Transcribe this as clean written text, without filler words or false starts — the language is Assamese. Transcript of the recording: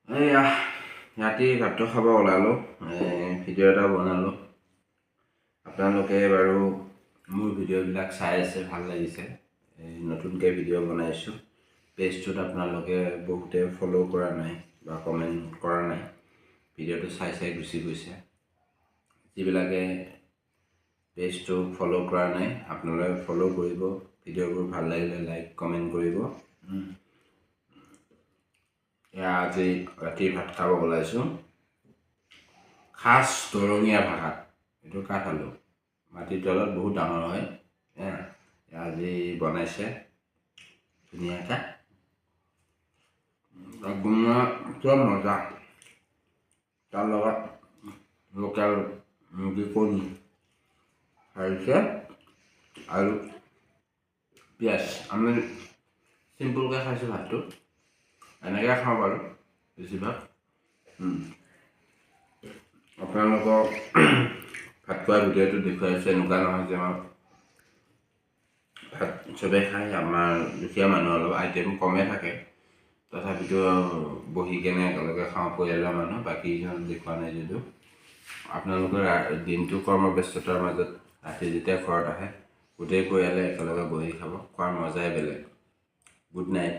এইয়া ৰাতি ভাতটো খাব ওলালোঁ, ভিডিঅ' এটা বনালোঁ। আপোনালোকে বাৰু মোৰ ভিডিঅ'বিলাক চাই আছে, ভাল লাগিছে। নতুনকৈ ভিডিঅ' বনাইছোঁ। পেজটোত আপোনালোকে বহুতে ফ'ল' কৰা নাই বা কমেণ্ট কৰা নাই। ভিডিঅ'টো চাই চাই গুচি গৈছে। যিবিলাকে পেজটো ফ'ল' কৰা নাই, আপোনালোকে ফ'ল' কৰিব। ভিডিঅ'বোৰ ভাল লাগিলে লাইক কমেণ্ট কৰিব। এয়া আজি ৰাতি ভাত খাব ওলাইছোঁ। খাচ দৰঙীয়া ভাষাত এইটো কাঠ আলু মাটিৰ তলত বহুত ডাঙৰ হয়। আজি বনাইছে ধুনীয়াকৈ, চব মজা। তাৰ লগত লোকেল মুৰ্গী কণী খাইছে আৰু পিঁয়াজ। আমি চিম্পুলকৈ খাইছোঁ ভাতটো, এনেকৈ খাওঁ বাৰু বেছিভাগ। আপোনালোকক ভাত খোৱা ভিডিঅ'টো দেখুৱাইছোঁ, এনেকুৱা নহয় যে আমাৰ ভাত চবেই খায়। আমাৰ দুখীয়া মানুহ অলপ আইটেম কমেই থাকে, তথাপিতো বহি কেনে একেলগে খাওঁ পৰিয়ালৰ মানুহ। বাকীজন দেখুওৱা নাই যদিও আপোনালোকৰ দিনটো কৰ্মব্যস্ততাৰ মাজত ৰাতি যেতিয়া ঘৰত আহে, গোটেই পৰিয়ালে একেলগে বহি খাব, খোৱাৰ মজাই বেলেগ। Good night.